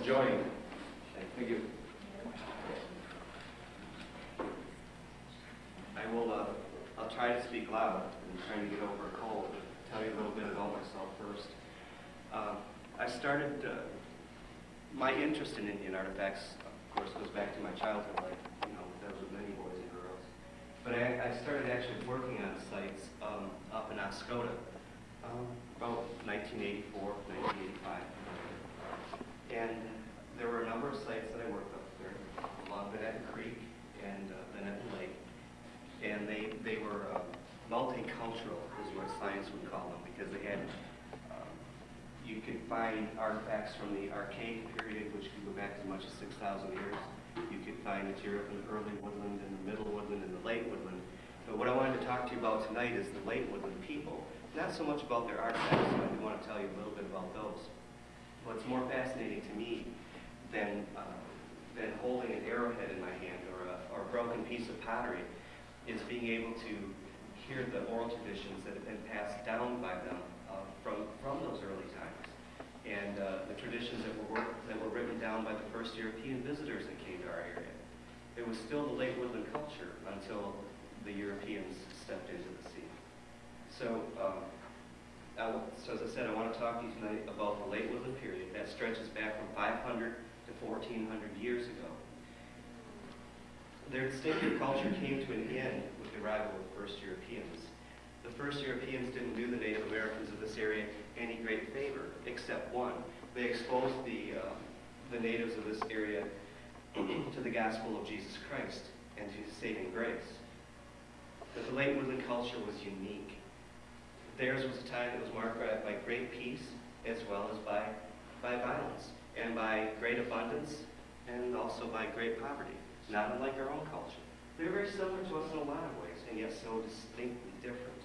joining. Thank you. I'll try to speak loud. I'm trying to get over a cold. Tell you a little bit about myself first. I started, my interest in Indian artifacts, of course, goes back to my childhood, like, that was many boys and girls. But I started actually working on sites up in Oscoda, about 1984, 1985. And there were a number of sites that I worked up there, along Bennett Creek and Bennett Lake. And they were multicultural, is what science would call them, because they had, you could find artifacts from the archaic period, which could go back as much as 6,000 years. You could find material from the early woodland and the middle woodland and the late woodland. But what I wanted to talk to you about tonight is the late woodland people. Not so much about their artifacts, but I do want to tell you a little bit about those. What's more fascinating to me than holding an arrowhead in my hand or a broken piece of pottery is being able to hear the oral traditions that have been passed down by them from those early times, and the traditions that were written down by the first European visitors that came to our area. It was still the late woodland culture until the Europeans stepped into the scene. So, as I said, I want to talk to you tonight about the late woodland period that stretches back from 500 to 1400 years ago. Their distinctive culture came to an end with the arrival of the first Europeans. The first Europeans didn't do the Native Americans of this area any great favor, except one. They exposed the natives of this area to the gospel of Jesus Christ and to His saving grace. But the late woodland culture was unique. Theirs was a time that was marked by great peace as well as by violence, and by great abundance and also by great poverty, not unlike our own culture. They're very similar to us in a lot of ways, and yet so distinctly different.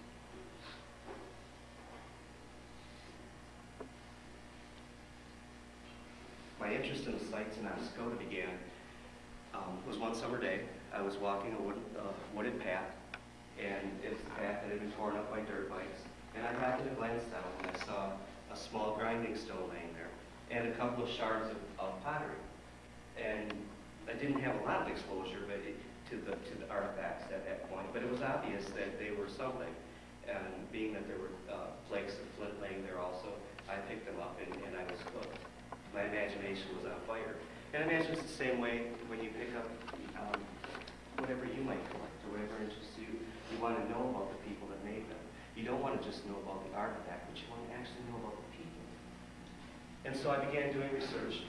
My interest in the sites in Oscoda began, was one summer day. I was walking a wooded path, and it's a path that had been torn up by dirt bikes. And I happened to glance down and I saw a small grinding stone laying there, and a couple of shards of pottery. And I didn't have a lot of exposure to the artifacts at that point, but it was obvious that they were something. And being that there were flakes of flint laying there also, I picked them up and I was hooked. My imagination was on fire. And I imagine it's the same way when you pick up whatever you might collect or whatever interests you. You want to know about the people that made them. You don't want to just know about the artifact, but you want to actually know about the people. And so I began doing research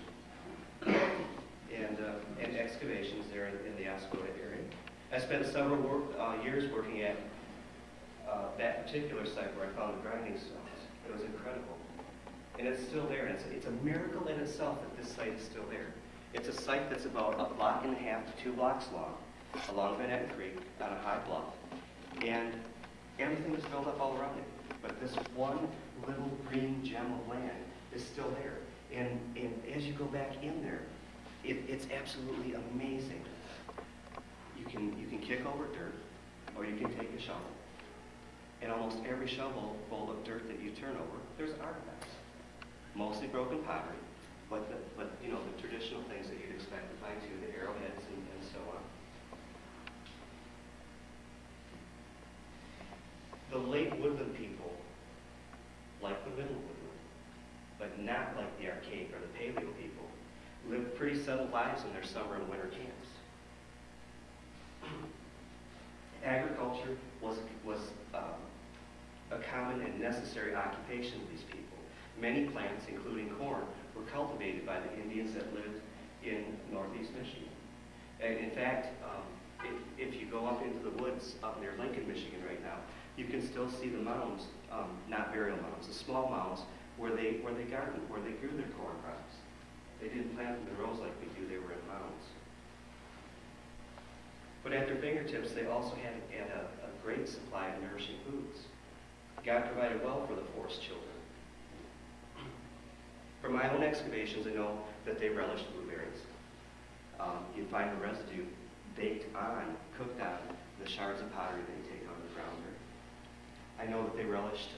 and excavations there in the Oscoda area. I spent several years working at that particular site where I found the grinding stones. It was incredible. And it's still there. And it's a miracle in itself that this site is still there. It's a site that's about 1.5 blocks to 2 blocks long, along Bennett Creek on a high bluff. And everything is built up all around it. But this one little green gem of land is still there. And as you go back in there, it's absolutely amazing. You can kick over dirt, or you can take a shovel. And almost every shovel full of dirt that you turn over, there's artifacts. Mostly broken pottery, but the traditional things that you'd expect to find too, the arrowheads and so on. The late woodland people, like the middle woodland, but not like the archaic or the paleo people, lived pretty settled lives in their summer and winter camps. Agriculture was a common and necessary occupation of these people. Many plants, including corn, were cultivated by the Indians that lived in northeast Michigan. And in fact, if you go up into the woods up near Lincoln, Michigan right now, you can still see the mounds, not burial mounds, the small mounds where they gardened, where they grew their corn crops. They didn't plant them in rows like we do, they were in mounds. But at their fingertips, they also had a great supply of nourishing foods. God provided well for the forest children. From my own excavations, I know that they relished blueberries. You'd find the residue cooked on the shards of pottery they take out of the ground there. I know that they relished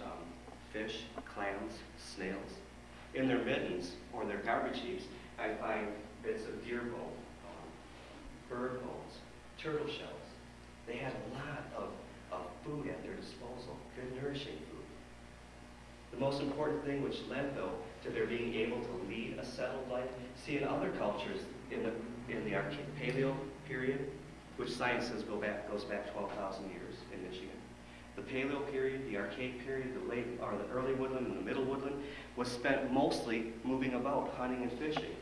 fish, clams, snails. In their middens or their garbage heaps, I find bits of deer bone, bird bones, turtle shells. They had a lot of food at their disposal, good nourishing food. The most important thing which led, though, to their being able to lead a settled life, see in other cultures in the Paleo period, which science says goes back 12,000 years in Michigan. The Paleo period, the Archaic period, the early woodland and the middle woodland was spent mostly moving about, hunting and fishing,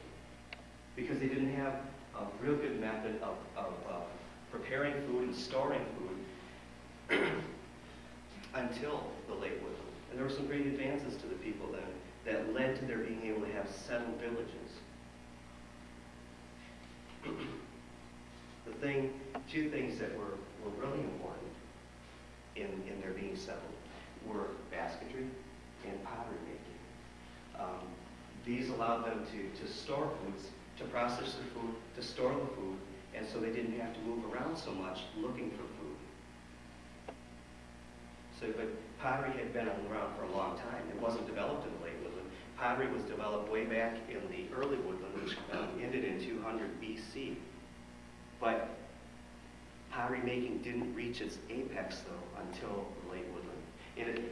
because they didn't have a real good method of preparing food and storing food until the late woodland. And there were some great advances to the people then that led to their being able to have settled villages. Two things that were really important in their being settled were basketry and pottery making. These allowed them to store foods, to process their food, to store the food, and so they didn't have to move around so much looking for food. But pottery had been around for a long time. It wasn't developed in the late woodland. Pottery was developed way back in the early woodland, which ended in 200 BC. But pottery making didn't reach its apex, though, until the late woodland.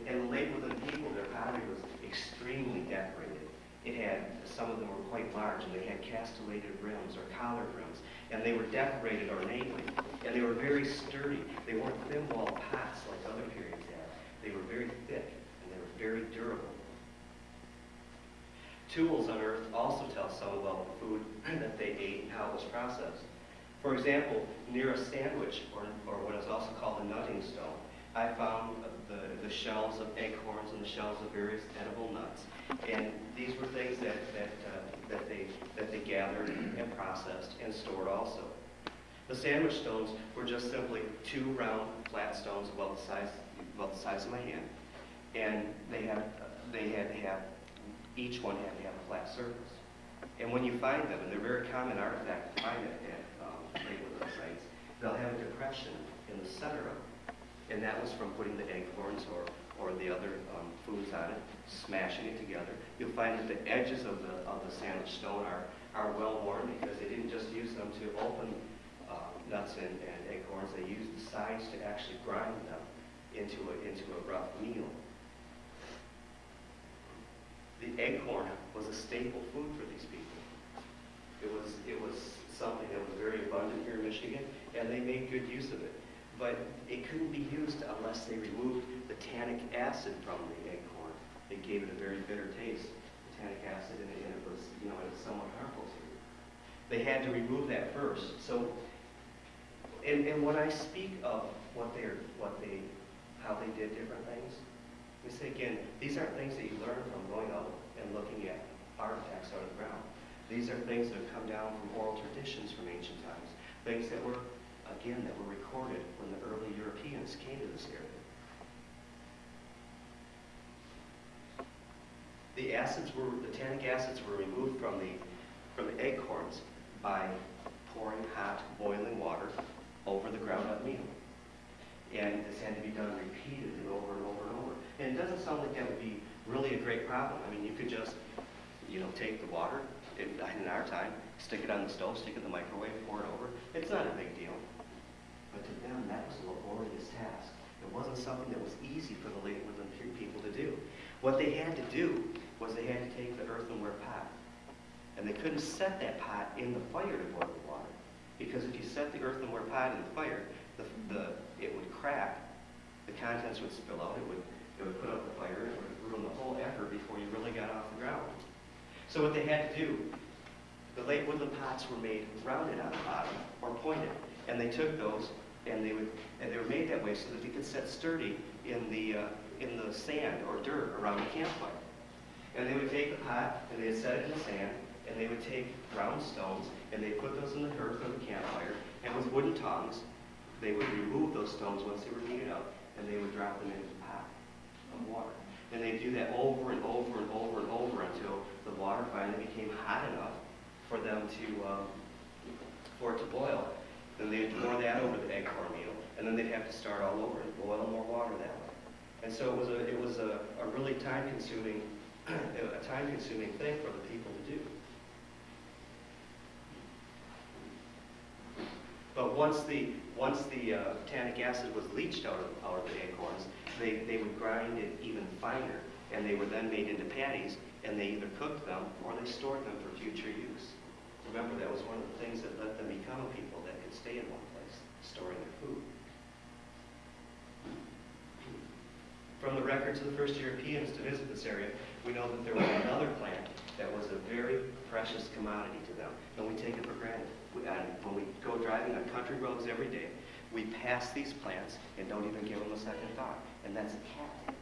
In the late woodland people, their pottery was extremely decorated. Some of them were quite large, and they had castellated rims or collared rims, and they were decorated ornately, and they were very sturdy. They weren't thin-walled pots like other periods had. They were very thick, and they were very durable. Tools unearthed also tell some about the food that they ate and how it was processed. For example, near a sandwich, or what is also called a nutting stone, I found the shells of acorns and the shells of various edible nuts. And these were things that they gathered and processed and stored also. The sandwich stones were just simply two round flat stones about the size of my hand. And each one had to have a flat surface. And when you find them, and they're a very common artifact to find at late woodland sites, they'll have a depression in the center of it. And that was from putting the acorns or the other foods on it, smashing it together. You'll find that the edges of the sandwich stone are well worn because they didn't just use them to open nuts and acorns. They used the sides to actually grind them into a rough meal. The acorn was a staple food for these people. It was something that was very abundant here in Michigan, and they made good use of it. But it couldn't be used unless they removed the tannic acid from the acorn. It gave it a very bitter taste, the tannic acid, and it was, it was somewhat harmful to you. They had to remove that first. So, and when I speak of how they did different things, we say again, these aren't things that you learn from going out and looking at artifacts out of the ground. These are things that have come down from oral traditions from ancient times, things that were recorded when the early Europeans came to this area. The tannic acids were removed from the acorns by pouring hot, boiling water over the ground up meal. And this had to be done repeatedly over and over and over. And it doesn't sound like that would be really a great problem. I mean, you could just, take the water, in our time, stick it on the stove, stick it in the microwave, pour it over. It's not a big deal. But to them, that was a laborious task. It wasn't something that was easy for the late woodland people to do. What they had to do was they had to take the earthenware pot, and they couldn't set that pot in the fire to boil the water, because if you set the earthenware pot in the fire, it would crack, the contents would spill out, it would put out the fire, it would ruin the whole effort before you really got off the ground. So what they had to do, the late woodland pots were made rounded on the bottom or pointed, and they took those and they were made that way so that they could set sturdy in the sand or dirt around the campfire. And they would take the pot and they'd set it in the sand, and they would take round stones and they'd put those in the earth of the campfire, and with wooden tongs they would remove those stones once they were heated up, and they would drop them into the pot of water. And they'd do that over and over and over and over until the water finally became hot enough for them for it to boil. Then they'd pour that over the acorn meal, and then they'd have to start all over and boil more water that way. And so it was a really time-consuming thing for the people to do. once the tannic acid was leached out of the acorns, they would grind it even finer, and they were then made into patties, and they either cooked them or they stored them for future use. Remember, that was one of the things that let them become a people that could stay in one place, storing their food. From the records of the first Europeans to visit this area, we know that there was another plant that was a very precious commodity to them, and we take it for granted. When we go driving on country roads every day, we pass these plants and don't even give them a second thought, and that's a cattail.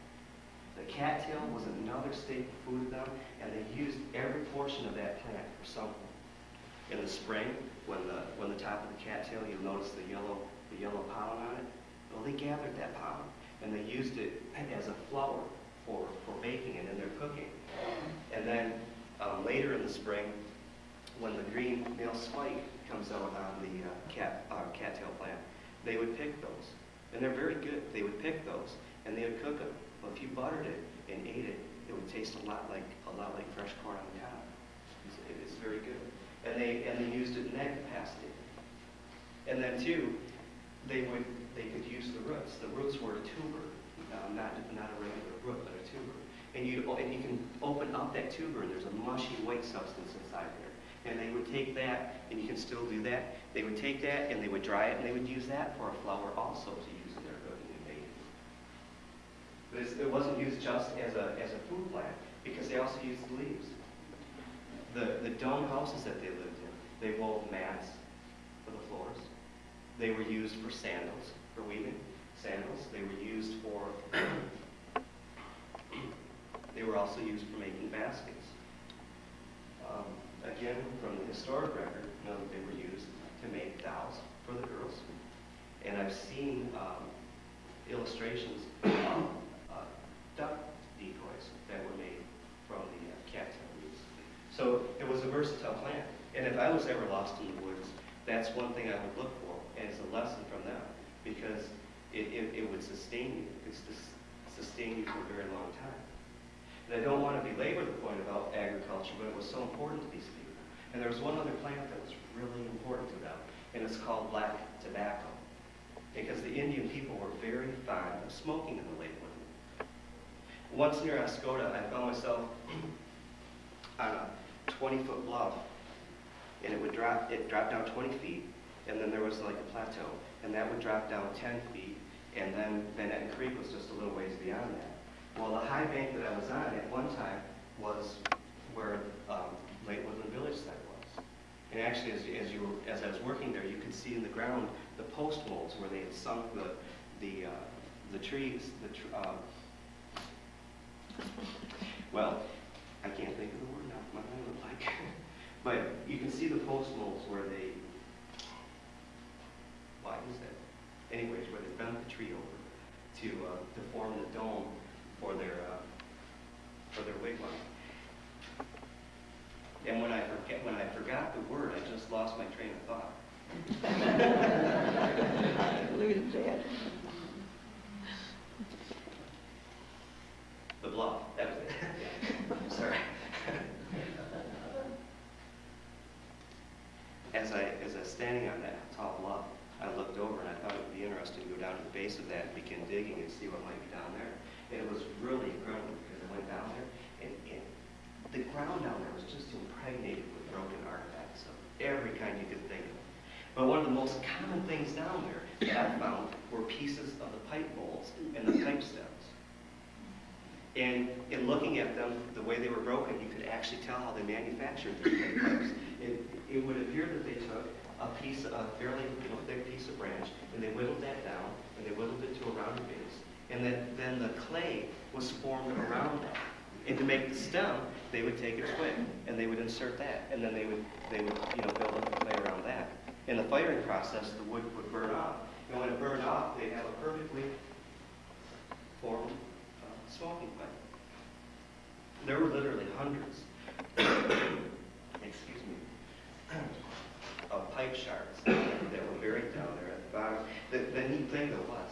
The cattail was another staple food to them, and they used every portion of that plant for something. In the spring, when the top of the cattail, you'll notice the yellow pollen on it. Well, they gathered that pollen, and they used it as a flour for baking it in their cooking. And then later in the spring, when the green male spike comes out on the cattail plant, they would pick those. And they're very good. They would pick those, and they would cook them. Well, if you buttered it and ate it, it would taste a lot like fresh corn on the cob. It's very good. And they used it in that capacity. And then too, they could use the roots. The roots were a tuber, not a regular root, but a tuber. And you can open up that tuber, and there's a mushy white substance inside there. And they would take that, and you can still do that. They would take that and they would dry it, and they would use that for a flour also to use in their cooking and baking. But it wasn't used just as a food plant, because they also used the leaves. The dome houses that they lived in, they wove mats for the floors. They were used for sandals, for weaving sandals. They were used for, they were also used for making baskets. Again, from the historic record, you know that they were used to make dolls for the girls. And I've seen illustrations of duck decoys that were made from the cattail leaves. So it was a versatile plant. And if I was ever lost in the woods, that's one thing I would look for as a lesson from them, because it would sustain you. It could sustain you for a very long time. And I don't want to belabor the point about agriculture, but it was so important to these people. And there was one other plant that was really important to them, and it's called black tobacco, because the Indian people were very fond of smoking in the late woodland. Once near Ascota, I found myself on a 20-foot bluff, and it dropped down 20 feet, and then there was like a plateau, and that would drop down 10 feet, and then Van Etten Creek was just a little ways beyond that. Well, the high bank that I was on at one time was where Late Woodland Village site was. And actually, as I was working there, you could see in the ground the post molds where they had sunk the trees. Well, I can't think of the word now. What do I look like? But you can see the post molds where they. Why is that? Anyways, where they bent the tree over to form the dome for their wigwam. And when I forgot the word, I just lost my train of thought. Lose that. The bluff. That was it. Sorry. As I was standing on that tall bluff, I looked over and I thought it would be interesting to go down to the base of that and begin digging and see what might be down there. And it was really incredible because I went down there and the ground down there was just impregnated with broken artifacts of every kind you could think of. But one of the most common things down there that I found were pieces of the pipe bowls and the pipe stems. And in looking at them, the way they were broken, you could actually tell how they manufactured their pipe pipes. It would appear that they took a fairly thick piece of branch, and they whittled that down, and they whittled it to a rounder base. And then the clay was formed around that. And to make the stem, they would take a twig and they would insert that, and then they would build up the clay around that. In the firing process, the wood would burn off, and when it burned off, they'd have a perfectly formed smoking pipe. There were literally hundreds, excuse me, of pipe shards that were buried down there at the bottom. The neat thing though was,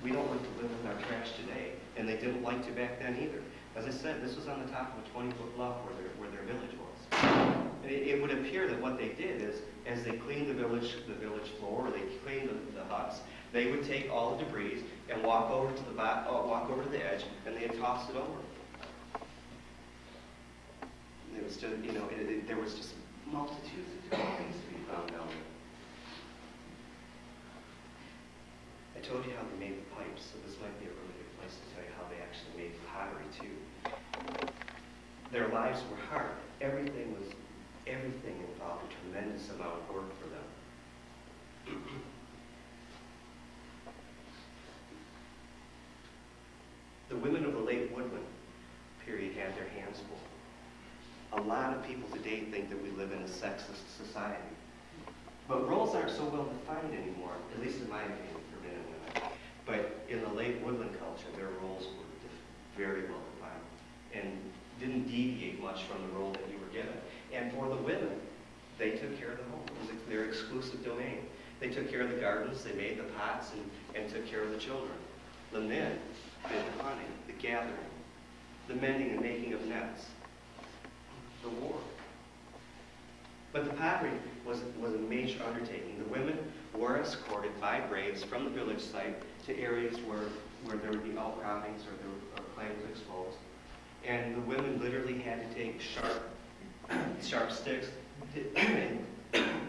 we don't like to live with our trash today, and they didn't like to back then either. As I said, this was on the top of a 20-foot bluff where their village was. And it would appear that what they did is, as they cleaned the village floor, or they cleaned the huts, they would take all the debris and walk over to the edge, and they'd toss it over. And it was just, you know, there was just multitudes of different things to be found down there. I told you how they made the pipes, so this might be a really good place to tell you how they actually made pottery too. Their lives were hard. Everything involved a tremendous amount of work for them. The women of the late Woodland period had their hands full. A lot of people today think that we live in a sexist society. But roles aren't so well defined anymore, at least in my opinion, for men and women. But in the late Woodland culture, their roles were very well defined and didn't deviate much from the role that you were given. And for the women, they took care of the home. It was their exclusive domain. They took care of the gardens, they made the pots, and took care of the children. The men did the hunting, the gathering, the mending and making of nets, the war. But the pottery was a major undertaking. The women were escorted by braves from the village site to areas where there would be outcroppings or claims exposed. And the women literally had to take sharp sticks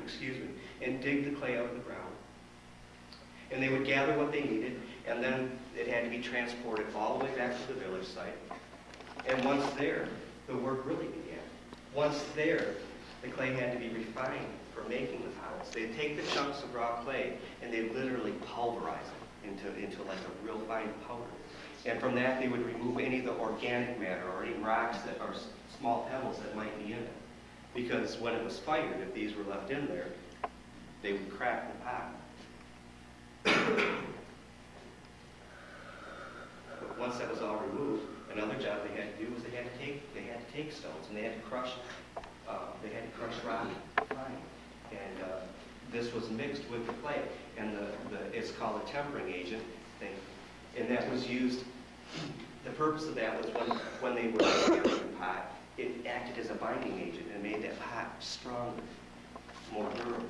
excuse me, and dig the clay out of the ground. And they would gather what they needed, and then it had to be transported all the way back to the village site. And once there, the work really began. Once there, the clay had to be refined for making the pots. They'd take the chunks of raw clay, and they'd literally pulverize it into like a real fine powder. And from that, they would remove any of the organic matter or any rocks that are small pebbles that might be in it. Because when it was fired, if these were left in there, they would crack the pot. But once that was all removed, another job they had to do was they had to take stones and they had to crush rock fine. And this was mixed with the clay, and it's called a tempering agent thing, and that was used. The purpose of that was when they were firing the pot, it acted as a binding agent and made that pot stronger, more durable.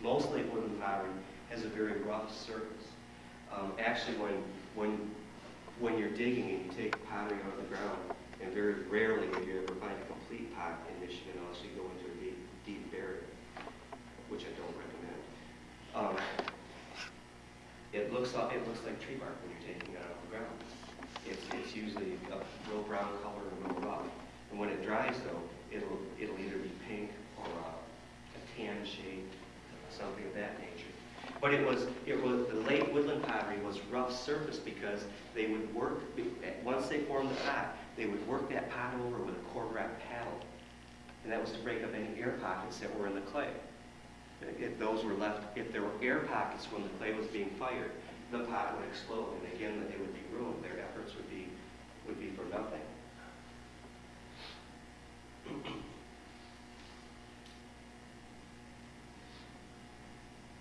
Mostly wooden pottery has a very rough surface. Actually, when you're digging and you take pottery out of the ground, and very rarely will you ever find a complete pot in Michigan unless you go into a deep burial, which I don't recommend. It looks like tree bark when you're taking it out of the ground. It's usually a real brown color and real rough. And when it dries, though, it'll either be pink or a tan shade, something of that nature. But it was the late Woodland pottery was rough surface because they would work, once they formed the pot, they would work that pot over with a cord-wrapped paddle. And that was to break up any air pockets that were in the clay. If there were air pockets when the clay was being fired, the pot would explode, and again, they would be ruined. Their efforts would be for nothing.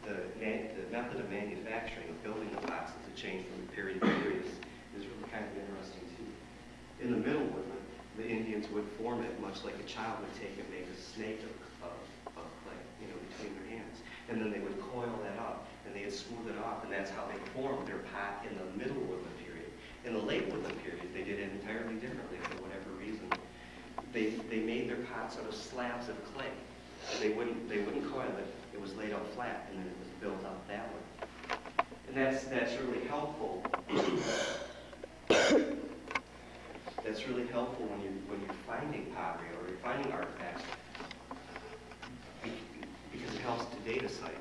The method of manufacturing, of building the pots, as it changed from period to period, is really kind of interesting too. In the middle Woodland, the Indians would form it much like a child would take and make a snake of clay, between their hands. And then they would coil that up, and they'd smooth it off, and that's how they formed their pot in the middle Woodland period. In the late Woodland period, they did it entirely differently for whatever reason. They made their pots out of slabs of clay. They wouldn't coil it. It was laid out flat, and then it was built up that way. And that's really helpful. That's really helpful when you're finding pottery or you're finding artifacts, because it helps to date a site.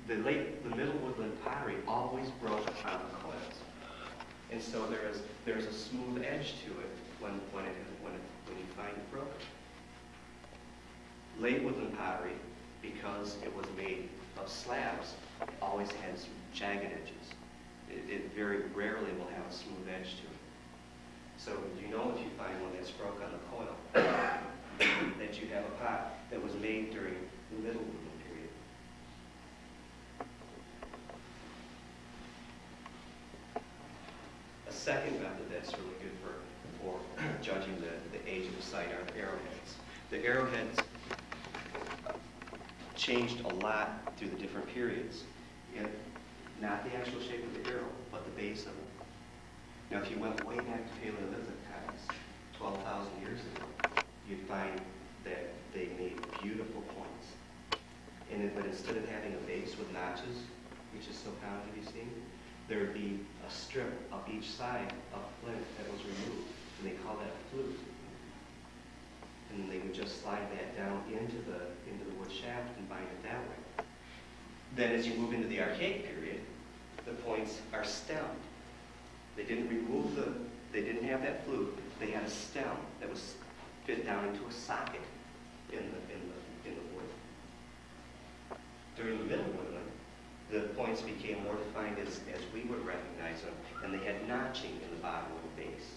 The middle Woodland pottery always broke on the coils, and so there's a smooth edge to it when you find it broken. Late Woodland pottery, because it was made of slabs, always had some jagged edges. It very rarely will have a smooth edge to it. So you know if you find one that's broke on the coil, that you have a pot that was made during the middle Woodland period. A second method that's really good for judging the age of the site are the arrowheads. The arrowheads changed a lot through the different periods. Not the actual shape of the arrow, but the base of it. Now, if you went way back to Paleolithic times, 12,000 years ago, you'd find that they made beautiful points. But instead of having a base with notches, which is so common to be seen, there would be a strip up each side of flint that was removed, and they call that a flute. And then they would just slide that down into the wood shaft and bind it that way. Then as you move into the Archaic period, the points are stemmed. They didn't they didn't have that flute. They had a stem that was fit down into a socket in the wood. During the Middle Woodland, the points became more defined as we would recognize them, and they had notching in the bottom of the base.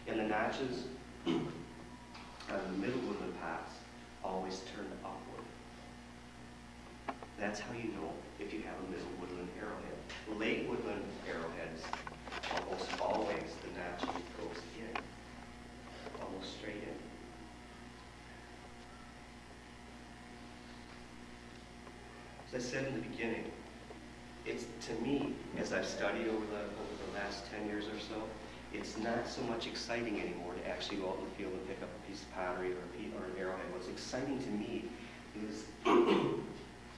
And the notches on the Middle Woodland pots always turned upward. That's how you know if you have a Middle Woodland arrowhead. Late Woodland arrowheads, almost always the notching goes in, almost straight in. As I said in the beginning, it's, to me, as I've studied over the last 10 years or so, it's not so much exciting anymore to actually go out in the field and pick up a piece of pottery or an arrowhead. What's exciting to me is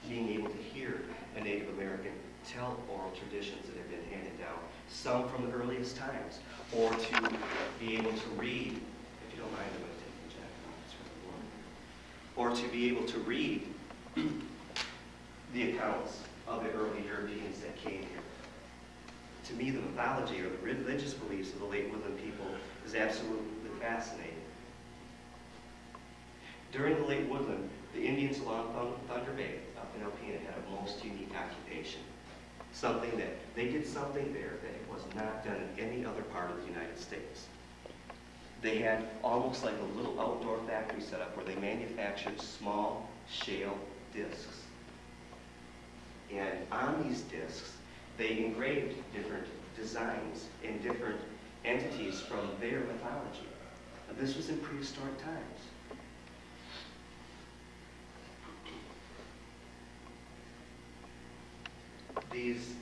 being able to hear a Native American tell oral traditions that have been handed down, some from the earliest times, or to be able to read, if you don't mind, I'm going to take the jacket off, it's really warm, or to be able to read the accounts of the early Europeans that came here. To me, the mythology or the religious beliefs of the late Woodland people is absolutely fascinating. During the late Woodland, the Indians along Thunder Bay up in Alpena had a most unique occupation. Something that, they did something there that was not done in any other part of the United States. They had almost like a little outdoor factory set up where they manufactured small shale discs. And on these discs, they engraved different designs in different entities from their mythology. Now, this was in prehistoric times. These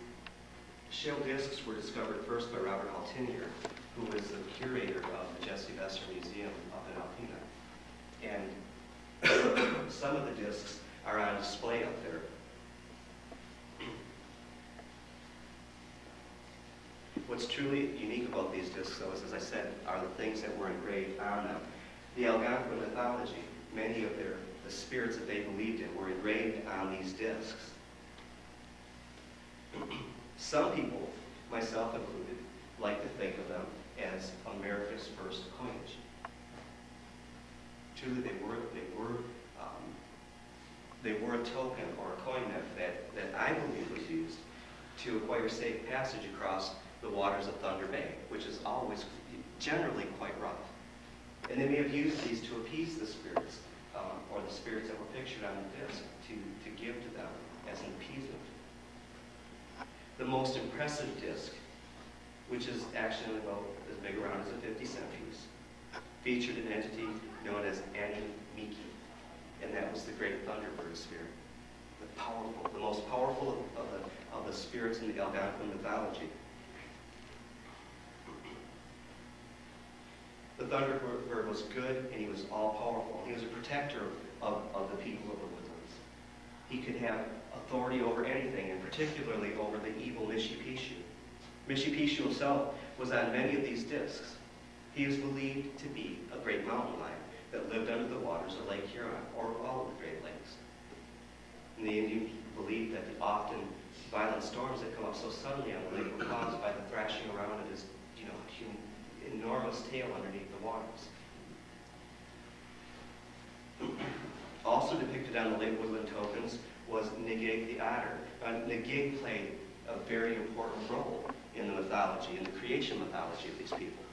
shale discs were discovered first by Robert Haltinier, who was the curator of the Jesse Besser Museum up in Alpena. And some of the discs are on display up there. What's truly unique about these discs, though, is, as I said, are the things that were engraved on them. The Algonquin mythology, many of the spirits that they believed in were engraved on these discs. Some people, myself included, like to think of them as America's first coinage. Truly, they were a token or a coin that I believe was used to acquire safe passage across the waters of Thunder Bay, which is always generally quite rough. And they may have used these to appease the spirits, or the spirits that were pictured on the disc, to give to them as an appeasement. The most impressive disc, which is actually about as big around as a 50-cent piece, featured an entity known as Miki, and that was the great Thunderbird spirit, the most powerful of the spirits in the Algonquin mythology. The Thunderbird was good, and he was all-powerful. He was a protector of the people of the woodlands. He could have authority over anything, and particularly over the evil Mishipishu. Mishipishu himself was on many of these discs. He is believed to be a great mountain lion that lived under the waters of Lake Huron, or all of the Great Lakes. And the Indians believed that the often violent storms that come up so suddenly on the lake were caused by the thrashing around of his, enormous tail underneath the waters. Also depicted on the late Woodland tokens was Negig the otter. Negig played a very important role in the mythology, in the creation mythology of these people.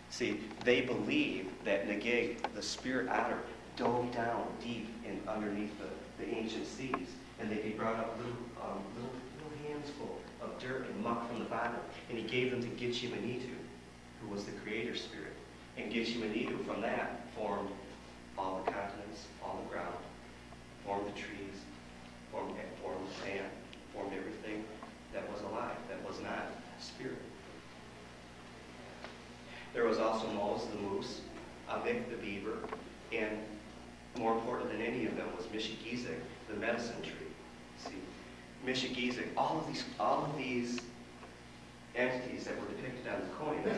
See, they believed that Negig, the spirit otter, dove down deep underneath the ancient seas, and that he brought up little hands full of dirt and muck from the bottom, and he gave them to Gitche Manitou, who was the creator spirit. And Gitche-Manitou from that formed all the continents, all the ground, formed the trees, formed the land, formed everything that was alive, that was not spirit. There was also Mose the moose, Avik the beaver, and more important than any of them was Mishigizek, the medicine tree. See, Mishigizek, all of these entities that were depicted on the coins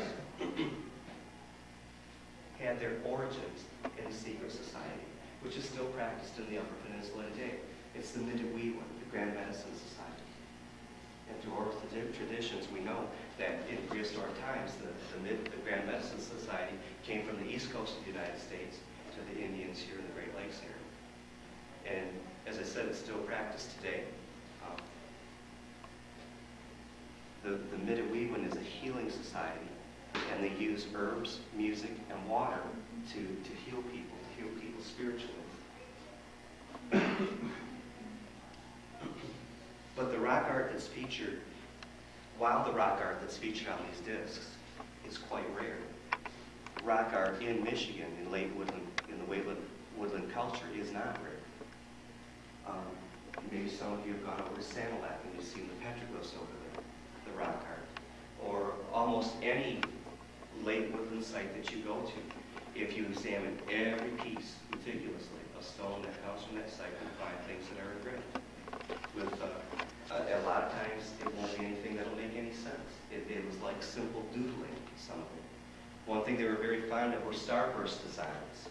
had their origins in a secret society, which is still practiced in the Upper Peninsula today. It's the Midewiwin, the Grand Medicine Society. And through oral traditions, we know that in prehistoric times, the Grand Medicine Society came from the east coast of the United States to the Indians here in the Great Lakes area. And as I said, it's still practiced today. The Midewiwin is a healing society, and they use herbs, music, and water to heal people spiritually. But the rock art that's featured, while the rock art that's featured on these discs is quite rare, rock art in Michigan, in late woodland, in the woodland culture, is not rare. Maybe some of you have gone over to Sanilac and you've seen the petroglyphs over there, the rock art, or almost any late woodland site that you go to. If you examine every piece meticulously of stone that comes from that site, you'll find things that are engraved. With a lot of times, it won't be anything that'll make any sense. It was like simple doodling, some of it. One thing they were very fond of were starburst designs.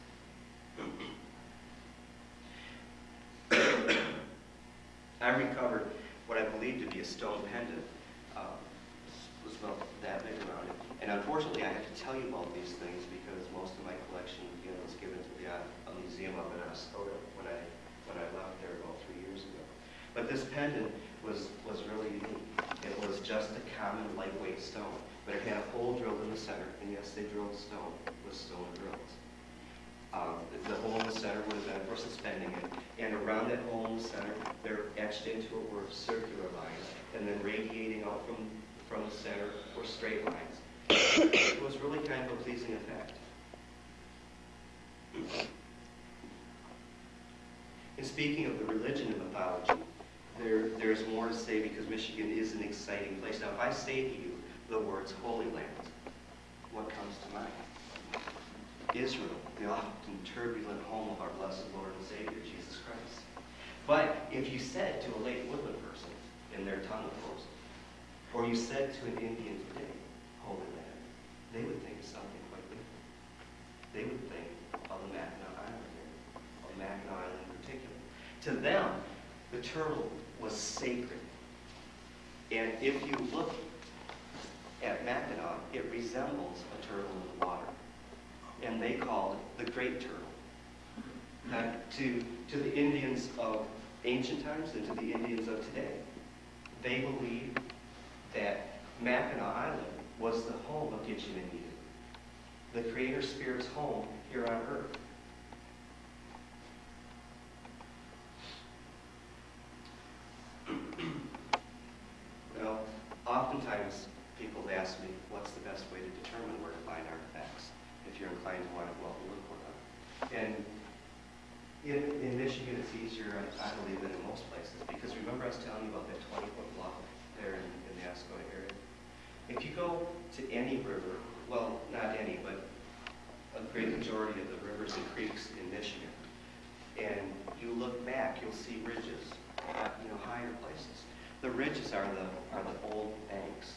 I recovered what I believe to be a stone pendant. It was about that big around it. And unfortunately, I have to tell you about these things because most of my collection, was given to a museum up in Ascota when I left there about 3 years ago. But this pendant was really unique. It was just a common lightweight stone, but it had a hole drilled in the center, and yes, they drilled stone with stone drills. The hole in the center would have been for suspending it, and around that hole in the center, they're etched into it were circular lines, and then radiating out from the center were straight lines. It was really kind of a pleasing effect. And speaking of the religion and mythology, there's more to say because Michigan is an exciting place. Now, if I say to you the words Holy Land, what comes to mind? Israel, the often turbulent home of our blessed Lord and Savior, Jesus Christ. But if you said to a late woodland person, in their tongue of course, or you said to an Indian today, Holy Land, they would think of something quite different. They would think of the Mackinac Island area, of Mackinac Island in particular. To them, the turtle was sacred. And if you look at Mackinac, it resembles a turtle in the water. And they called it the Great Turtle. Now, to the Indians of ancient times and to the Indians of today, they believed that Mackinac Island was the home of Gitche-Manitou, the Creator Spirit's home here on earth. Well, oftentimes people ask me, what's the best way to determine where to find artifacts, if you're inclined to want to go out and look for them. And in Michigan, it's easier, I believe, than in most places, because remember I was telling you about that 20-foot bluff there in the Ascota area? If you go to any river, well, not any, but a great majority of the rivers and creeks in Michigan, and you look back, you'll see ridges, higher places. The ridges are the old banks,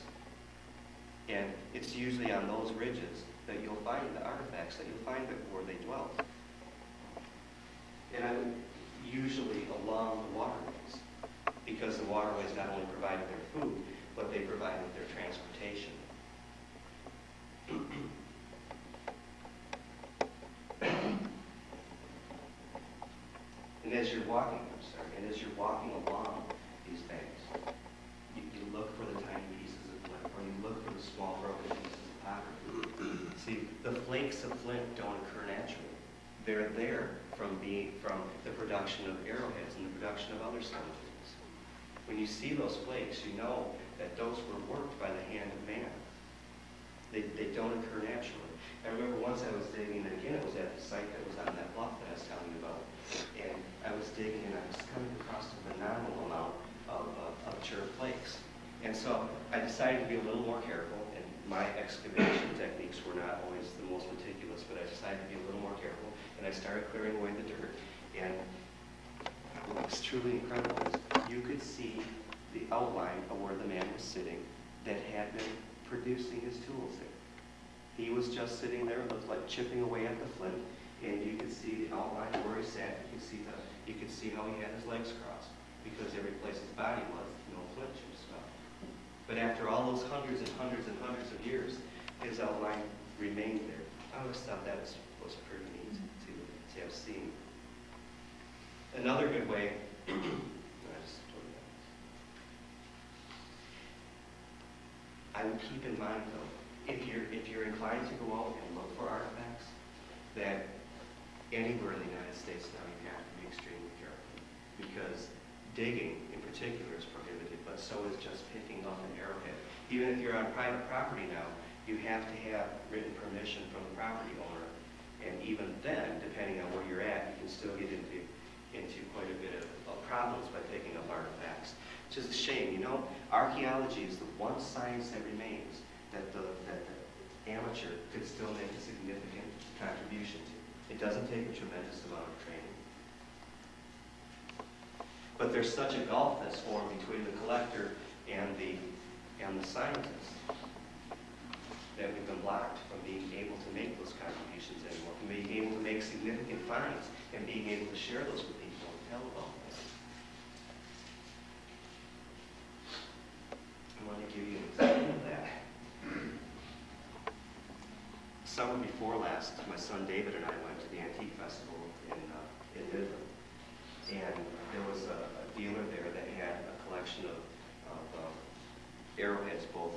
and it's usually on those ridges that you'll find the artifacts that you'll find where they dwelt. And usually along the waterways, because the waterways not only provided their food, but they provided their transportation. And as you're walking, along these banks, you look for the tiny pieces of flint, or you look for the small broken pieces of pottery. See, the flakes of flint don't occur naturally. They're there from the production of arrowheads and the production of other stone tools. When you see those flakes, you know that those were worked by the hand of man. They don't occur naturally. I remember once I was digging, and again it was at the site that was on that bluff that I was telling you about, and I was digging and I was coming across a phenomenal amount of chert flakes. And so I decided to be a little more careful, and my excavation techniques were not always the most meticulous, but I decided to be a little more careful, and I started clearing away the dirt. And what was truly incredible is you could see the outline of where the man was sitting that had been producing his tools there. He was just sitting there, it was like chipping away at the flint, and you could see the outline of where he sat. You could see how he had his legs crossed, because every place his body was, no flint and stuff. But after all those hundreds and hundreds and hundreds of years, his outline remained there. I always thought that was pretty neat to have seen. Another good way, I would keep in mind though, if you're inclined to go out and look for artifacts, that anywhere in the United States now you have to be extremely careful, because digging in particular is prohibited, but so is just picking up an arrowhead. Even if you're on private property now, you have to have written permission from the property owner, and even then, depending on where you're at, you can still get into quite a bit of problems by picking up artifacts. Which is a shame, you know. Archaeology is the one science that remains that the amateur could still make a significant contribution to. It doesn't take a tremendous amount of training. But there's such a gulf that's formed between the collector and the scientist that we've been blocked from being able to make those contributions anymore, from being able to make significant finds and being able to share those with people and tell about them. I want to give you an example of that. Summer before last, my son David and I went to the Antique Festival in Midland. And there was a dealer there that had a collection of arrowheads, both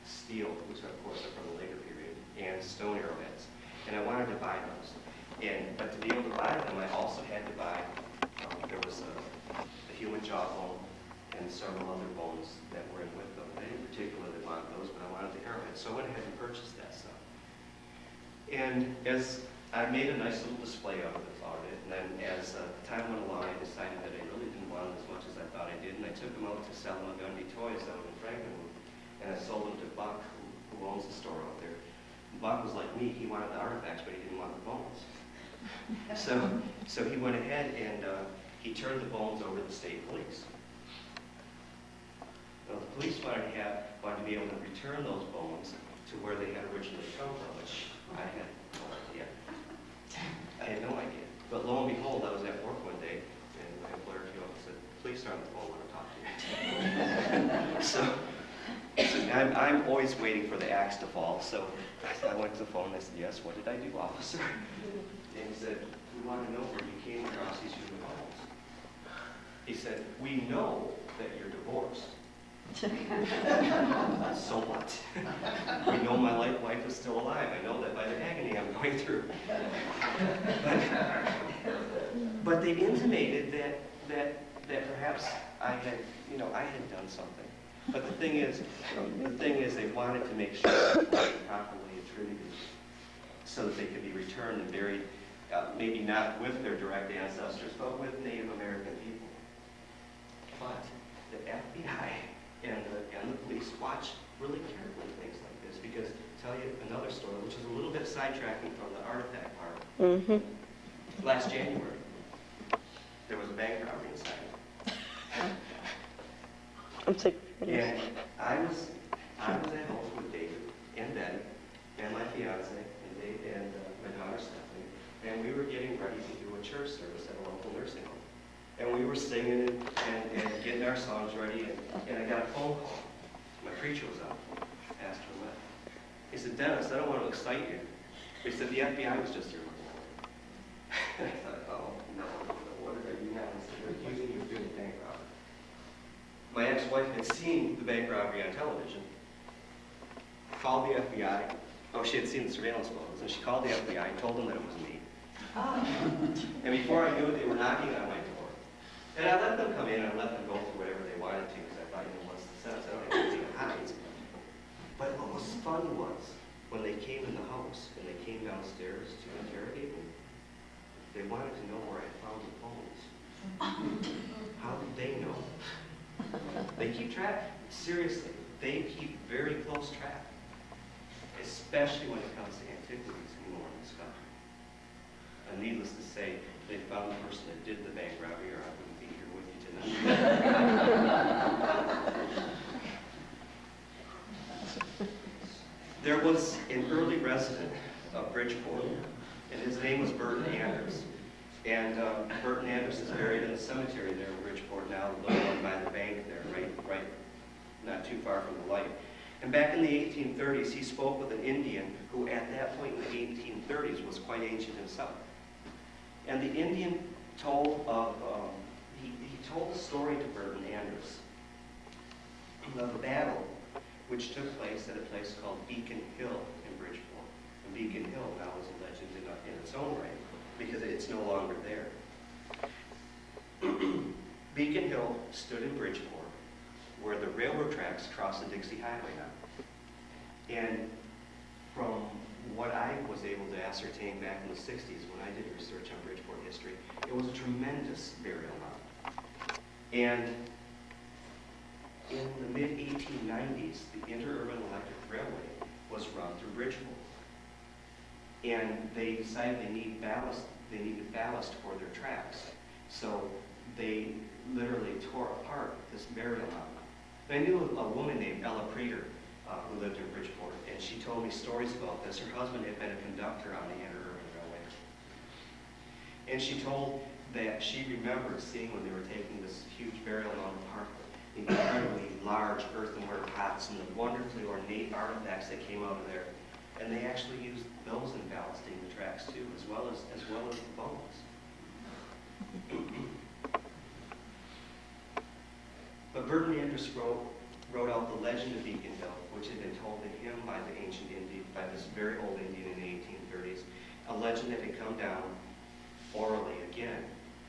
steel, which of course are from the later period, and stone arrowheads. And I wanted to buy those. But to be able to buy them, I also had to buy, there was a human jawbone and several other bones that were in with them. I didn't particularly want those, but I wanted the arrowheads. So I went ahead and purchased that stuff. And as I made a nice little display of it, and then as time went along, I decided that I really didn't want them as much as I thought I did, and I took them out to sell them at Gundy Toys out in Franklin, and I sold them to Buck, who owns the store out there. And Buck was like me, he wanted the artifacts, but he didn't want the bones. So he went ahead and he turned the bones over to the state police. Now the police wanted to be able to return those bones to where they had originally come from, which I had no idea. I had no idea. But lo and behold, I was at work one day, and my employer came up and said, "Please start on the phone, I want to talk to you." So I'm always waiting for the axe to fall. So I went to the phone and I said, "Yes, what did I do, officer?" And he said, "We want to know where you came across these human bones." He said, "We know that you're divorced." So what? We know my wife is still alive. I know that by the agony I'm going through. But they intimated that perhaps I had done something. But the thing is they wanted to make sure that it was properly attributed so that they could be returned and buried, maybe not with their direct ancestors, but with Native American people. But the FBI and the police watch really carefully things like this, because to tell you another story, which is a little bit sidetracking from the artifact part, last January, there was a bank robbery in Saginaw. I'm sick. And I was at home with David and Betty and my fiance and my daughter Stephanie, and we were getting ready to do a church service at a local nursing home. And we were singing and getting our songs ready, and I got a phone call. My preacher was out, Pastor Lett. He said, "Dennis, I don't want to excite you." He said, "The FBI was just here looking for you." And I thought, oh, no, what did I do now? He said, "They're accusing you of doing a bank robbery." My ex-wife had seen the bank robbery on television, called the FBI. Oh, she had seen the surveillance photos, and she called the FBI and told them that it was me. And before I knew it, they were knocking on my door. And I let them come in and let them go through whatever they wanted to, because I thought, what's the sense? I don't have anything to hide. But what was fun was, when they came in the house and they came downstairs to interrogate me, they wanted to know where I found the phones. How did they know? They keep track, seriously, they keep very close track, especially when it comes to antiquities anymore in this country. And needless to say, they found the person that did the bank robbery, or I wouldn't be here with you tonight. There was an early resident of Bridgeport, and his name was Burton Anders. And Burton Anders is buried in the cemetery there in Bridgeport now, the little one by the bank there, right, not too far from the light. And back in the 1830s, he spoke with an Indian who at that point in the 1830s was quite ancient himself. And the Indian told of, he told a story to Burton Anders of a battle which took place at a place called Beacon Hill in Bridgeport. And Beacon Hill now is a legend in its own right, because it's no longer there. Beacon Hill stood in Bridgeport, where the railroad tracks cross the Dixie Highway now. And from what I was able to ascertain back in the 60s when I did research on Bridgeport history, it was a tremendous burial mound. And in the mid-1890s, the Interurban Electric Railway was run through Bridgeport. And they decided they needed ballast for their tracks. So they literally tore apart this burial mound. I knew a woman named Ella Preeter who lived in Bridgeport, and she told me stories about this. Her husband had been a conductor on the Interurban Railway. And she told that she remembered seeing when they were taking this huge burial mound apart, the incredibly large earthenware pots and the wonderfully ornate artifacts that came out of there. And they actually used those in ballasting the tracks too, as well as the bones. But Burton Anders wrote out the legend of Beacon Hill, which had been told to him by the ancient Indian, by this very old Indian in the 1830s, a legend that had come down orally again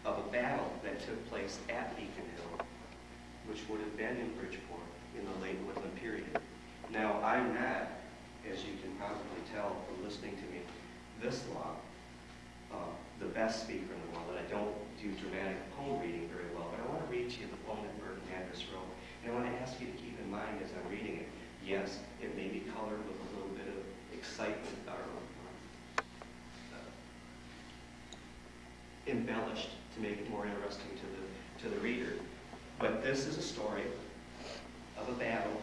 of a battle that took place at Beacon Hill, which would have been in Bridgeport in the late Woodland period. Now, I'm not, as you can probably tell from listening to me this long, the best speaker in the world, and I don't do dramatic poem reading very well, but I want to read to you the poem that Burton Anders wrote. And I want to ask you to keep in mind as I'm reading it, yes, it may be colored with a little bit of excitement or embellished to make it more interesting to the reader. But this is a story of a battle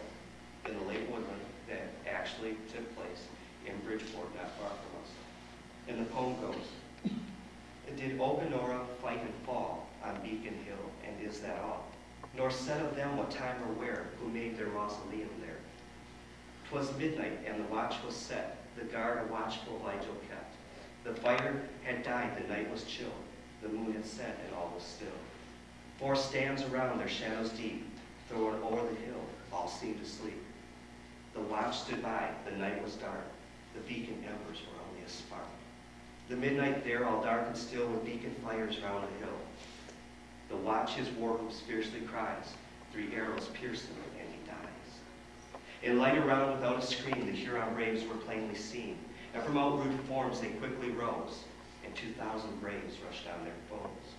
in the late Woodland that actually took place in Bridgeport, not far from us. And the poem goes, "Did Oganora fight and fall on Beacon Hill, and is that all? Nor said of them what time or where, who made their mausoleum there. 'Twas midnight, and the watch was set, the guard a watchful vigil kept. The fire had died, the night was chill, the moon had set, and all was still. 4 stands around, their shadows deep, thrown o'er the hill, all seemed asleep. The watch stood by, the night was dark, the beacon embers were only a spark. The midnight there, all dark and still, with beacon fires round the hill. The watch his war whoops fiercely cries, 3 arrows pierce him, and he dies. In light around without a screen, the Huron braves were plainly seen, and from out rude forms they quickly rose, and 2,000 braves rushed on their foes.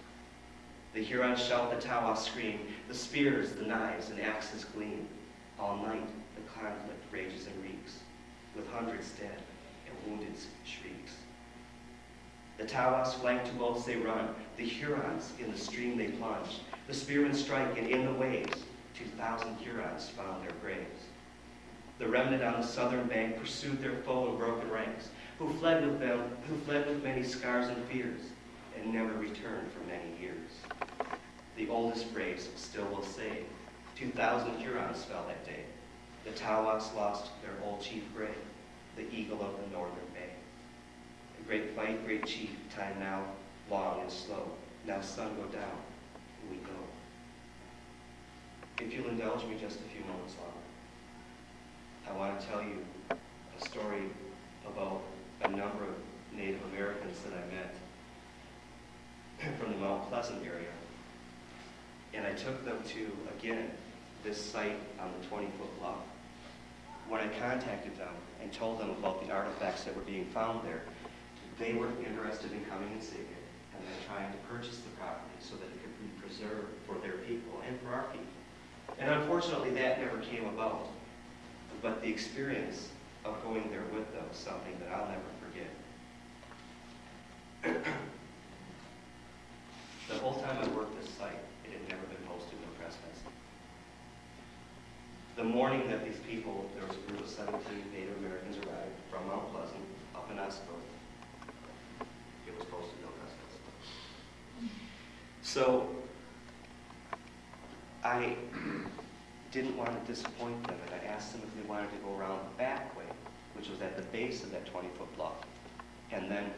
The Hurons shout, the Tawas scream, the spears, the knives, and axes gleam. All night the conflict rages and reeks, with hundreds dead and wounded shrieks. The Tawas flank to boats they run, the Hurons in the stream they plunge. The spearmen strike, and in the waves 2,000 Hurons found their graves. The remnant on the southern bank pursued their foe in broken ranks, who fled with many scars and fears, and never returned for many years. The oldest braves still will say, 2,000 Hurons fell that day. The Tawas lost their old chief gray, the eagle of the northern bay. A great fight, great chief, time now, long and slow. Now sun go down, and we go. If you'll indulge me just a few moments longer, I want to tell you a story about a number of Native Americans that I met from the Mount Pleasant area. And I took them to, again, this site on the 20-foot bluff. when I contacted them and told them about the artifacts that were being found there, they were interested in coming and seeing it, and then trying to purchase the property so that it could be preserved for their people and for our people. And unfortunately, that never came about. But the experience of going there with them is something that I'll never forget. The whole time I worked this site, it had never been posted in the press message. The morning that these people, there was a group of 17 Native Americans arrived from Mount Pleasant, up in Esco. It was posted in the press message. So, I didn't want to disappoint them, and I asked them if they wanted to go around the back way, which was at the base of that 20-foot bluff. And then,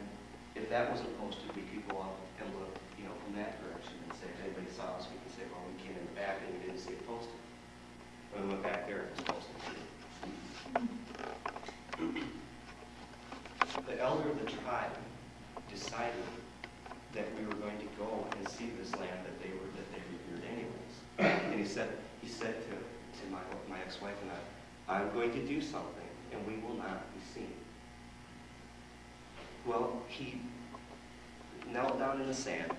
if that wasn't posted, we could go up and look, from that direction and say, if anybody saw us, we can say, well, we came in the back and we didn't see it posted. When we went back there, it was posted. The elder of the tribe decided that we were going to go and see this land that they revered anyways. And he said to my ex-wife and I'm going to do something, and we will not be seen. Well, he knelt down in the sand,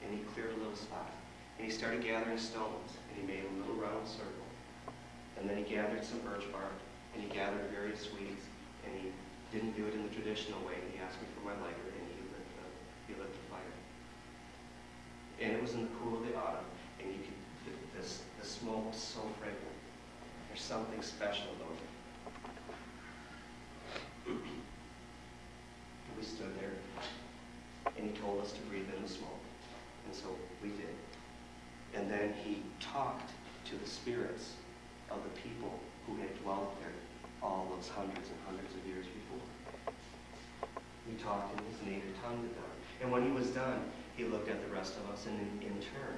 and he cleared a little spot. And he started gathering stones, and he made a little round circle. And then he gathered some birch bark, and he gathered various weeds, and he didn't do it in the traditional way. He asked me for my lighter, and he lit the fire. And it was in the cool of the autumn, and you could, the smoke was so fragrant. There's something special about it. We stood there, and he told us to breathe in the smoke. And so we did. And then he talked to the spirits of the people who had dwelt there all those hundreds and hundreds of years before. He talked in his native tongue to them. And when he was done, he looked at the rest of us, and in turn,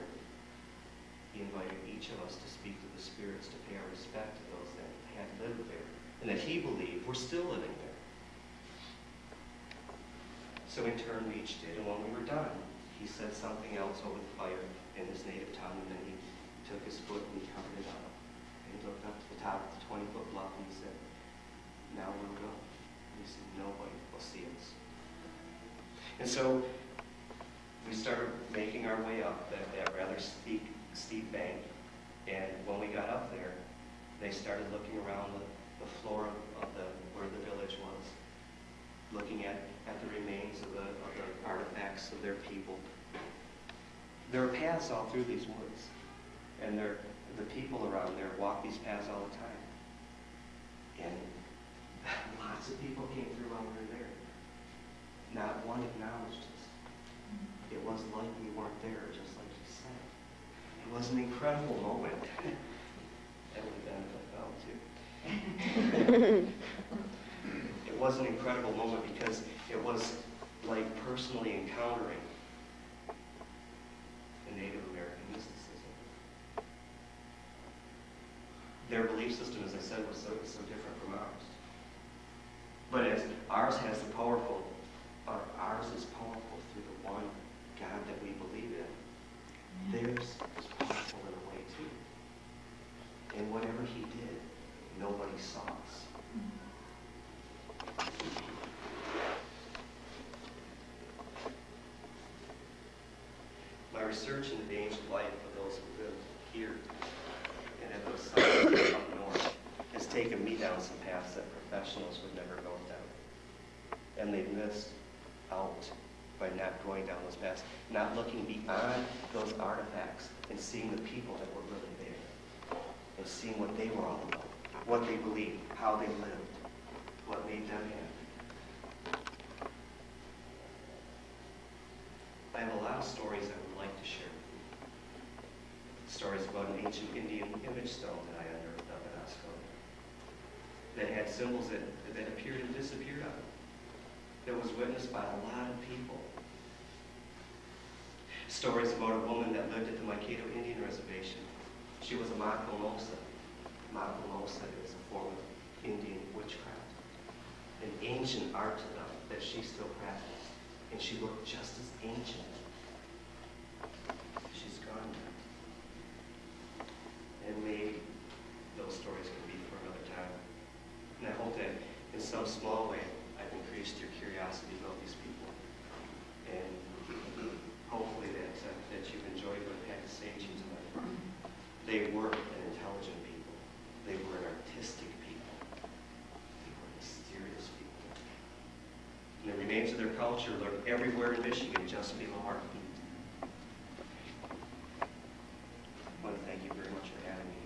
he invited each of us to speak to the spirits to pay our respect to those that had lived there, and that he believed were still living there. So in turn, we each did, and when we were done, he said something else over the fire in his native tongue, and then he took his foot and he covered it up. And he looked up to the top of the 20-foot bluff and he said, now we'll go. And he said, nobody will see us. And so we started making our way up that rather steep bank. And when we got up there, they started looking around the floor of where the village was, looking at the remains of the artifacts of their people. There are paths all through these woods, and the people around there walk these paths all the time. And lots of people came through while we were there. Not one acknowledged us. It was like we weren't there, just like he said. It was an incredible moment. That would have been if I fell too. It was an incredible moment because it was like personally encountering the Native American mysticism. Their belief system, as I said, was so different from ours. But as ours is powerful through the one God that we believe in, theirs is powerful in a way too. And whatever he did, nobody saw us. My research into the ancient life of those who live here and at those sites up north has taken me down some paths that professionals would never go down. And they've missed out by not going down those paths, not looking beyond those artifacts and seeing the people that were really there, and seeing what they were all about, what they believed, how they lived, what made them happy. I have a lot of stories I would like to share with you. Stories about an ancient Indian image stone that I unearthed up at Osco that had symbols that appeared and disappeared on it, that was witnessed by a lot of people. Stories about a woman that lived at the Mankato Indian Reservation. She was a Makomosa. Makomosa is a form of Indian witchcraft, an ancient art to them that she still practiced, and she looked just as ancient. She's gone now. And maybe those stories can be for another time. they weren't an intelligent people. They were an artistic people. They were mysterious people. And the remains of their culture are everywhere in Michigan, just below our feet. I want to thank you very much for having me.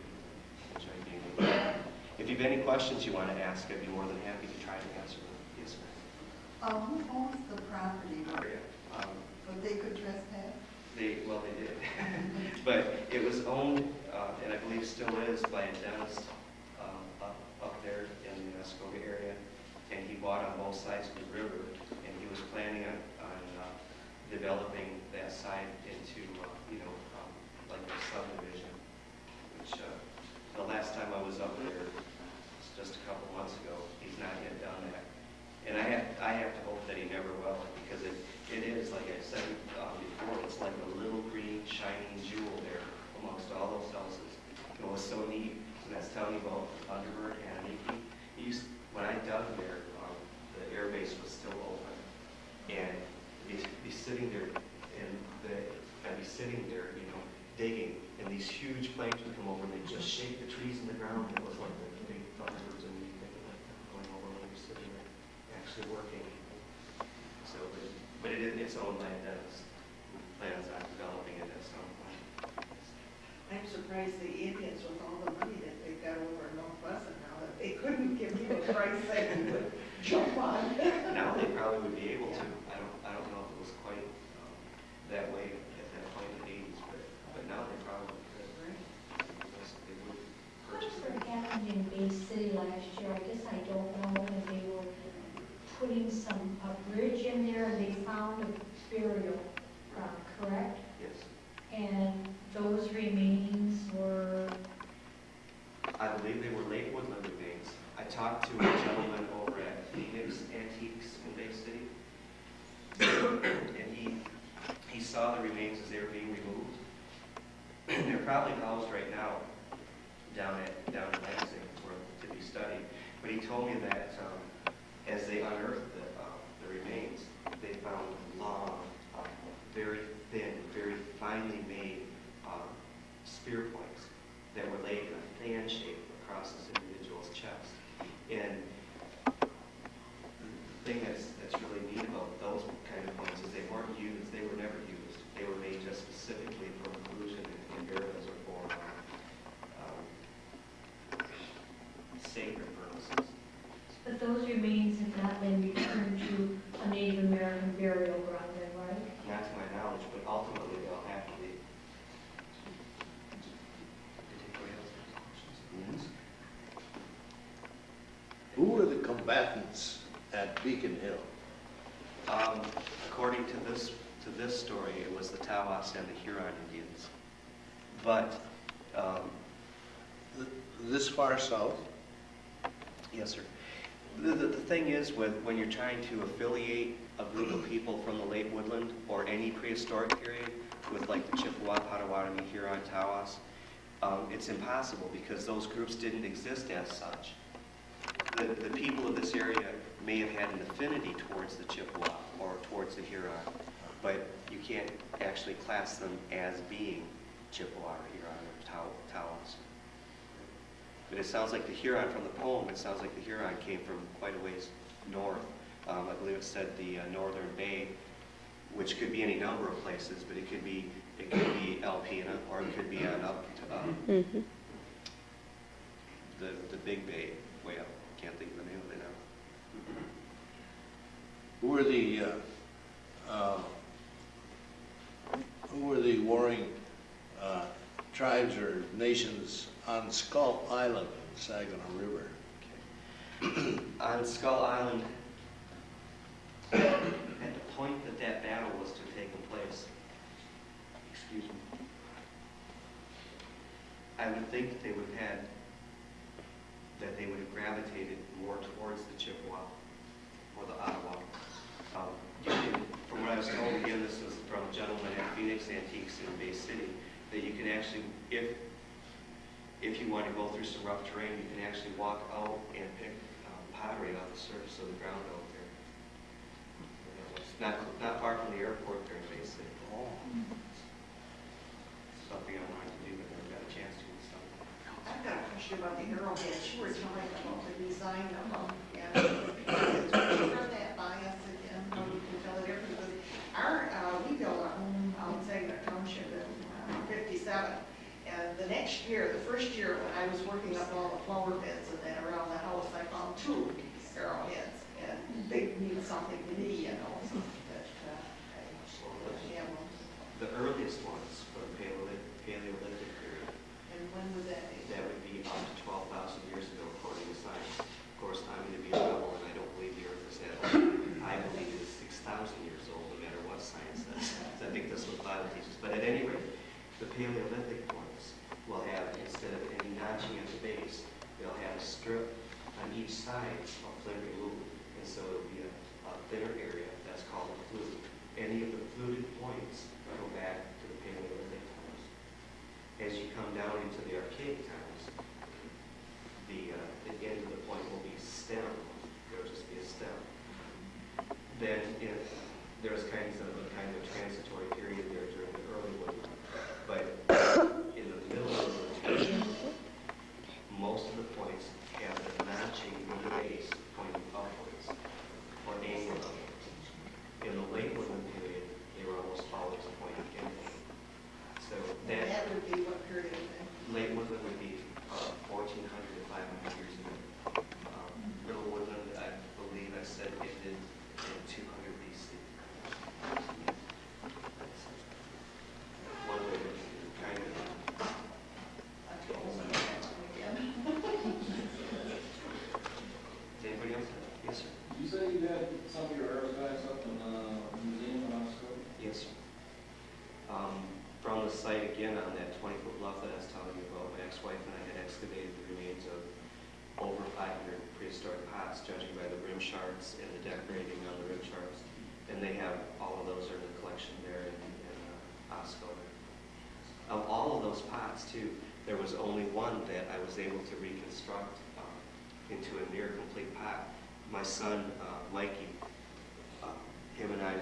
I enjoyed being here. If you have any questions you want to ask, I'd be more than happy to try to answer them. Yes, ma'am. Who owns the property? But they could trespass? Well, they did. But it was owned, and I believe still is, by a dentist up there in the Muskogee area. And he bought on both sides of the river, and he was planning on developing that side into, like a subdivision, which the last time I was up there, was just a couple months ago, he's not yet done that. And I have to hope that he never will, because it is, like I said before, it's like a little green shining jewel there amongst all those houses. It was so neat, and that's telling you about Thunderbird and when I dug there, the air base was still open, and be sitting there, I'd be sitting there, digging, and these huge planes would come over, and they'd just shake the trees in the ground, and it was like the big thunderbirds, and you think of like going over when you're sitting there, actually working. So, but it's owned by a dentist who plans on developing it at some point. I'm surprised the Indians, with all the money that they got over in North Pleasant now, that they couldn't give you a price that you would jump on. Now they probably would be able to. I don't know if it was quite that way at that point in the 80s, but now they probably could. They would purchase it. What happened in Bay City last year? I guess I don't know, and they were putting a bridge in there, and they found a burial ground, correct? Yes. And those remains were... I believe they were late Woodland remains. I talked to a gentleman over at Phoenix Antiques in Bay City, and he saw the remains as they were being removed. They're probably housed right now down in Lansing to be studied. But he told me that as they unearthed the remains, they found long, very thin, very finely made spear points that were laid in a fan shape across this individual's chest. And the thing that's really neat about those kind of points is they weren't used, they were never used. They were made just specifically for inclusion in burials or for sacred purposes. But those remains have not been returned to a Native American burial ground, then, right? Not to my knowledge, but ultimately they'll have to be. Who were the combatants at Beacon Hill? According to this story, it was the Tawas and the Huron Indians. But This far south? yes, sir. The thing is, when you're trying to affiliate a group of people from the late Woodland or any prehistoric period with like the Chippewa, Potawatomi, Huron, Tawas, it's impossible because those groups didn't exist as such. The people of this area may have had an affinity towards the Chippewa or towards the Huron, but you can't actually class them as being Chippewa or Huron or Tawas. But it sounds like the Huron, from the poem, it sounds like the Huron came from quite a ways north. I believe it said the Northern Bay, which could be any number of places, but it could be Alpena, or it could be on up to the Big Bay, way up. Can't think of the name of it now. Who were the warring tribes or nations on Skull Island in the Saginaw River? Okay. On Skull Island, at the point that battle was to have taken place, excuse me, I would think that they would have gravitated more towards the Chippewa or the Ottawa. From what I was told, again, this was from a gentleman at Phoenix Antiques in Bay City, that you can actually, if you want to go through some rough terrain, you can actually walk out and pick pottery off the surface of the ground out there. It's not far from the airport there in Bay City. Oh. Something I wanted to do, but never got a chance to. you about the Arrowheads, you were telling about the design of them, and could you run that by us again, how we can tell the difference? Because we built our home out in Saginaw Township in 57, and the next year, the first year when I was working up all the flower beds and that around the house, I found 2 Arrowheads, and they mean something to me, you know, so that, yeah, well, The earliest ones from the Paleolithic period, and when would that be? that would be up to 12,000 years ago, according to science. Of course, I'm going to be a rebel, and I don't believe the Earth is that old. I believe it is 6,000 years old, no matter what science says. I think that's what the Bible teaches. But at any rate, the Paleolithic ones will have, instead of any notching at the base, they'll have a strip on each side of flimsy glue, and so it'll be a thinner area that's called a flute. Any of the fluted points go back to the Paleolithic times. As you come down into the Archaic times, the end of the point will be stem. There will just be a stem. Then there's kind of a transitory period there during the early Woodland. But in the middle of the Woodland, most of the points have the notching in the base pointing upwards or angled upwards. In the late Woodland period, they were almost always pointing inward. So That would be what period then? late Woodland would be 1400 to 500 years ago. Middle Woodland, I believe I said ended in 200 BC. One way to kind of. That's what we'll say again. Does anybody else have? Yes, sir. You say you had some of your artifacts up in the museum in Moscow? Yes, sir. From the site again on that 20-foot bluff that I was telling you about, my ex-wife and I had excavated the remains of over 500 prehistoric pots, judging by the rim shards and the decorating on the rim shards. And they have all of those are in the collection there in Moscow. Of all of those pots, too, there was only one that I was able to reconstruct into a near complete pot. My son, Mikey, him and I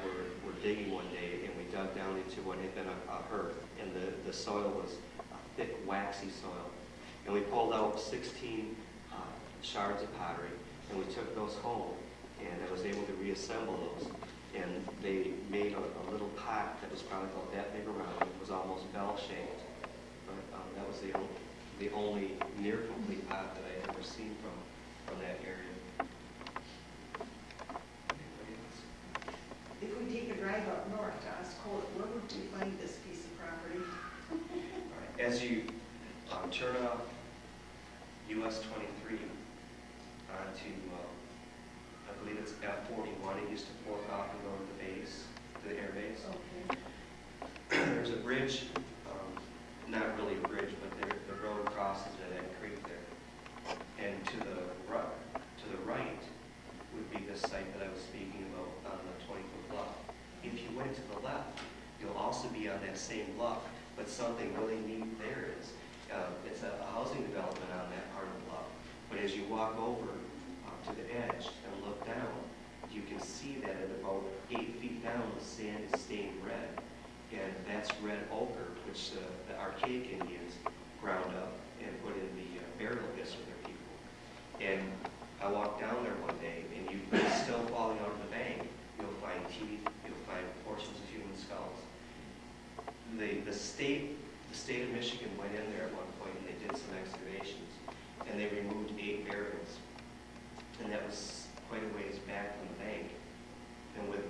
were digging one day, and we dug down into what had been a hearth, and the soil was a thick, waxy soil. And we pulled out 16 shards of pottery, and we took those home, and I was able to reassemble those. And they made a little pot that was probably about that big around. It was almost bell-shaped. But that was the only near complete pot that I had ever seen from that area. If we take a drive up north to Oscoda, where would we find this piece of property? Right. As you turn off US 23 onto, I believe it's F41, it used to fork off and go to the base, to the air base. Okay. There's a bridge, not really a bridge, but the road crosses at that creek there. And to the right would be this site that I was speaking about on the 20-foot bluff. If you went to the left, you'll also be on that same bluff, but something really neat there is, it's a housing development on that part of the bluff. But as you walk over to the edge and look down, you can see that at about 8 feet down, the sand is stained red. And that's red ochre, which the Archaic Indians ground up and put in the burial gifts for their people. And I walked down there one day, and it's still falling out of the bank. You'll find teeth, you'll find portions of human skulls. The state of Michigan went in there at one point, and they did some excavations, and they removed 8 burials. And that was quite a ways back from the bank. And with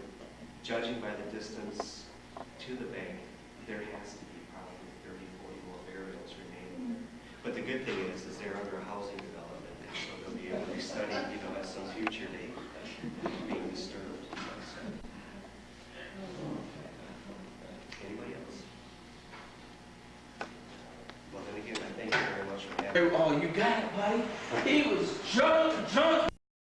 judging by the distance to the bank, there has to be probably 30, 40 more burials remaining there. But the good thing is they're under a housing development, so they'll be able to be studied, at some future date, being disturbed. Anybody else? Well, then again, I thank you very much for having me. Oh, you got it, buddy. He was drunk.